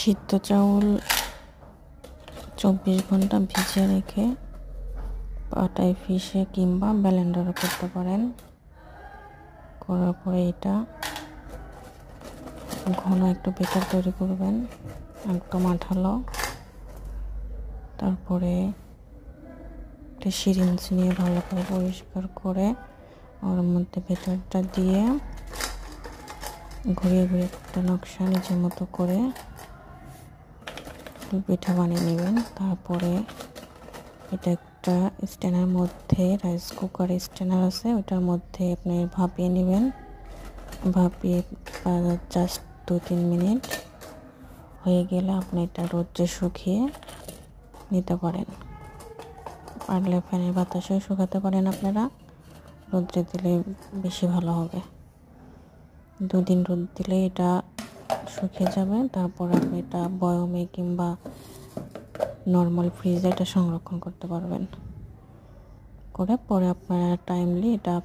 সিদ্ধ চাউল 24 ঘন্টা ভিজিয়ে রেখে পাটায় পিষে কিংবা ব্লেন্ডারে করতে পারেন। করার পরে এটা ঘন একটু ব্যাটার তৈরি করবেন, একদম আঠালো। তারপরে একটা সিরিঞ্জ নিয়ে ভালো করে পরিষ্কার করে ওর মধ্যে ব্যাটারটা দিয়ে ঘুরিয়ে ঘুরিয়ে একটা নকশা নিজের মতো করে পিঠা বানিয়ে নেবেন। তারপরে এটা একটা স্ট্যান্ডের মধ্যে, রাইস কুকার স্ট্যান্ডার আছে, ওটার মধ্যে আপনি ভাপিয়ে নেবেন। ভাপিয়ে জাস্ট 2-3 মিনিট হয়ে গেলে আপনি এটা রোদ্রে শুকিয়ে নিতে পারেন। পারলে ফ্যানের বাতাসেও শুকাতে পারেন আপনারা, রোদ্রে দিলে বেশি ভালো হবে। 2 দিন রোদ দিলে এটা শুকিয়ে যাবে। তারপর আপনি এটা বয়মে কিংবা নর্মাল ফ্রিজে এটা সংরক্ষণ করতে পারবেন। করে পরে আপনারা টাইমলি এটা